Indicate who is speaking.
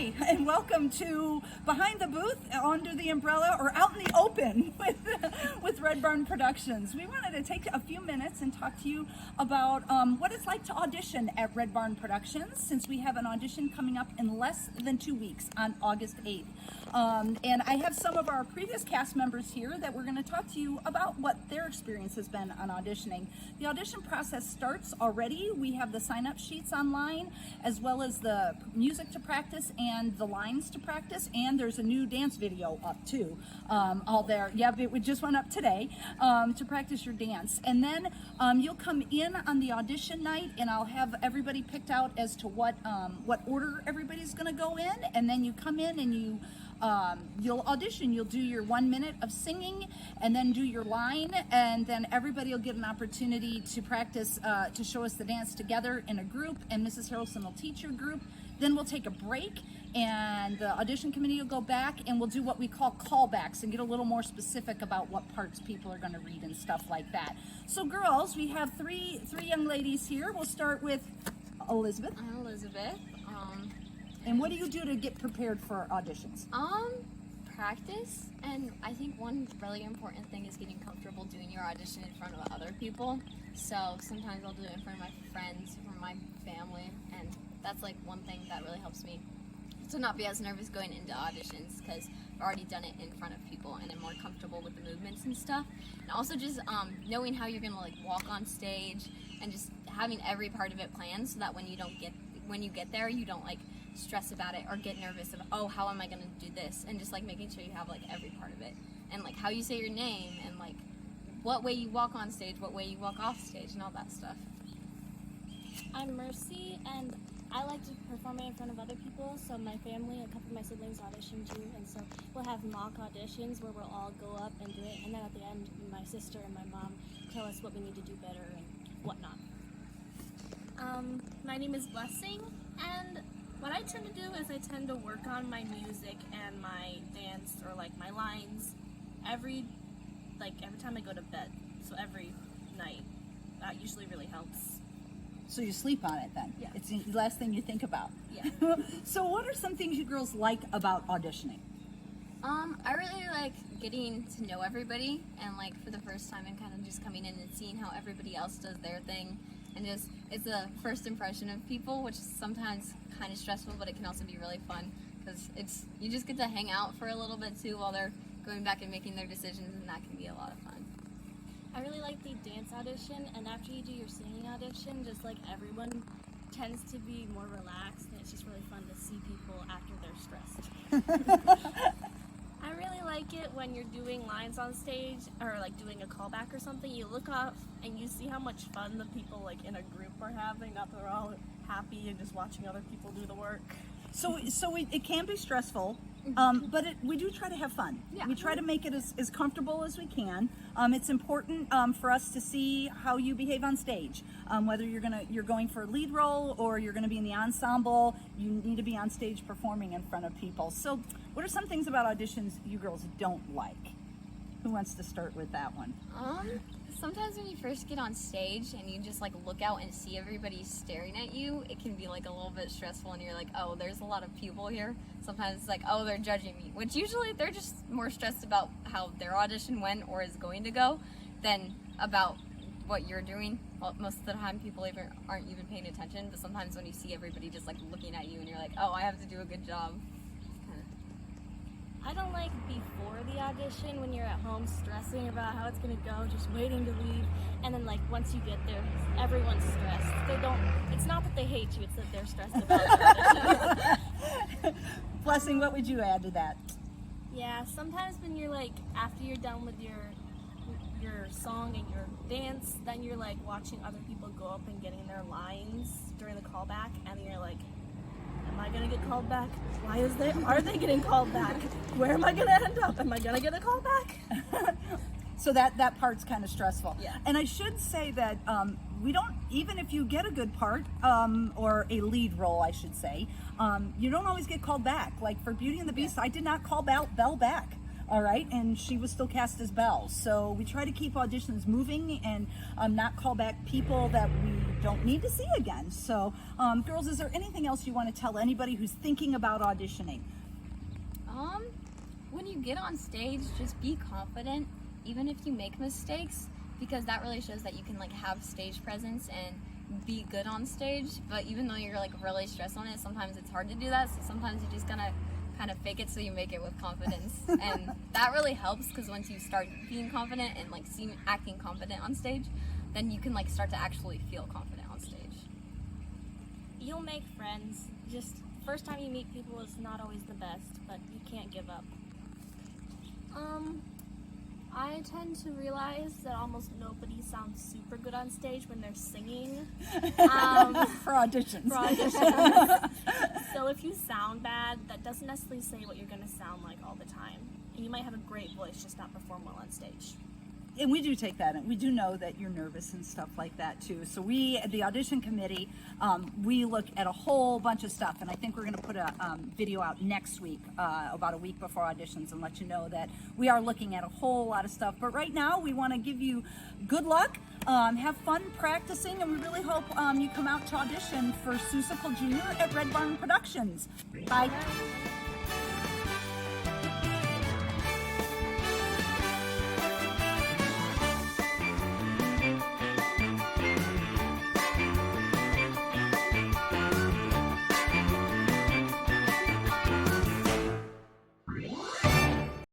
Speaker 1: Hi, and welcome to Behind the Booth, Under the Umbrella, or Out in the Open with Red Barn Productions. We wanted to take a few minutes and talk to you about what it's like to audition at Red Barn Productions, since we have an audition coming up in less than 2 weeks on August 8th. And I have some of our previous cast members here that we're going to talk to you about what their experience has been on auditioning. The audition process starts already. We have the sign-up sheets online, as well as the music to practice and the lines to practice, and there's a new dance video up too, all there. Yep, it just went up today to practice your dance. And then you'll come in on the audition night, and I'll have everybody picked out as to what order everybody's going to go in, and then you come in and you'll audition. You'll do your 1 minute of singing and then do your line, and then everybody will get an opportunity to practice to show us the dance together in a group, and Mrs. Harrelson will teach your group. Then we'll take a break, and the audition committee will go back, and we'll do what we call callbacks and get a little more specific about what parts people are going to read and stuff like that. So girls, we have three young ladies here. We'll start with Elizabeth.
Speaker 2: I'm Elizabeth.
Speaker 1: And what do you do to get prepared for auditions?
Speaker 2: Practice, and I think one really important thing is getting comfortable doing your audition in front of other people. So sometimes I'll do it in front of my friends or my family, and that's like one thing that really helps me to not be as nervous going into auditions, because I've already done it in front of people and I'm more comfortable with the movements and stuff. And also just knowing how you're gonna like walk on stage and just having every part of it planned, so that when you get there, you don't like stress about it or get nervous of, oh, how am I gonna do this, and just like making sure you have like every part of it, and like how you say your name, and like what way you walk on stage, what way you walk off stage, and all that stuff.
Speaker 3: I'm Mercy, and I like to perform it in front of other people. So my family, a couple of my siblings audition too, and so we'll have mock auditions where we'll all go up and do it, and then at the end my sister and my mom tell us what we need to do better and whatnot.
Speaker 4: My name is Blessing, and what I tend to do is I tend to work on my music and my dance, or like my lines, every time I go to bed. So every night. That usually really helps.
Speaker 1: So you sleep on it then?
Speaker 4: Yeah.
Speaker 1: It's the last thing you think about.
Speaker 4: Yeah.
Speaker 1: So what are some things you girls like about auditioning?
Speaker 2: I really like getting to know everybody, and like for the first time, and kind of just coming in and seeing how everybody else does their thing, and just it's a first impression of people, which is sometimes kind of stressful, but it can also be really fun, because you just get to hang out for a little bit too while they're going back and making their decisions, and that can be a lot of fun.
Speaker 3: I really like the dance audition, and after you do your singing audition, just like everyone tends to be more relaxed, and it's just really fun to see people after they're stressed.
Speaker 4: I really like it when you're doing lines on stage, or like doing a callback or something. You look up and you see how much fun the people like in a group are having. Not that they're all happy and just watching other people do the work.
Speaker 1: So it can be stressful, but we do try to have fun.
Speaker 2: Yeah.
Speaker 1: We try to make it as comfortable as we can. It's important for us to see how you behave on stage. Whether you're going for a lead role or you're going to be in the ensemble, you need to be on stage performing in front of people. So what are some things about auditions you girls don't like? Who wants to start with that one?
Speaker 2: Sometimes when you first get on stage and you just like look out and see everybody staring at you, it can be like a little bit stressful, and you're like, oh, there's a lot of people here. Sometimes it's like, oh, they're judging me, which usually they're just more stressed about how their audition went or is going to go than about what you're doing. Well, most of the time people aren't even paying attention, but sometimes when you see everybody just like looking at you and you're like, oh, I have to do a good job.
Speaker 3: I don't like before the audition when you're at home stressing about how it's gonna go, just waiting to leave, and then like once you get there, everyone's stressed. It's not that they hate you, it's that they're stressed about the audition.
Speaker 1: Blessing, what would you add to that?
Speaker 4: Yeah, sometimes when you're like, after you're done with your song and your dance, then you're like watching other people go up and getting their lines during the callback, and you're like, am I gonna get called back? Are they getting called back? Where am I gonna end up? Am I gonna get a call back?
Speaker 1: So that part's kind of stressful.
Speaker 4: Yeah.
Speaker 1: And I should say that we don't, even if you get a good part, or a lead role, I should say, you don't always get called back. Like for Beauty and the Beast, I did not call Belle back. all right, and she was still cast as Belle. So we try to keep auditions moving and not call back people that we don't need to see again. So girls, is there anything else you want to tell anybody who's thinking about auditioning?
Speaker 2: When you get on stage, just be confident, even if you make mistakes, because that really shows that you can like have stage presence and be good on stage. But even though you're like really stressed on it, sometimes it's hard to do that. So sometimes you just gotta kind of fake it so you make it with confidence, and that really helps, because once you start being confident and like acting confident on stage, then you can like start to actually feel confident on stage.
Speaker 3: You'll make friends. Just first time you meet people is not always the best, but you can't give up.
Speaker 4: I tend to realize that almost nobody sounds super good on stage when they're singing.
Speaker 1: For auditions.
Speaker 4: For auditions. So if you sound bad, that doesn't necessarily say what you're going to sound like all the time. And you might have a great voice, just not perform well on stage.
Speaker 1: And we do take that, and we do know that you're nervous and stuff like that too. So we, the audition committee, we look at a whole bunch of stuff, and I think we're going to put a video out next week, about a week before auditions, and let you know that we are looking at a whole lot of stuff. But right now, we want to give you good luck, have fun practicing, and we really hope you come out to audition for Seussical Jr. at Red Barn Productions. Bye.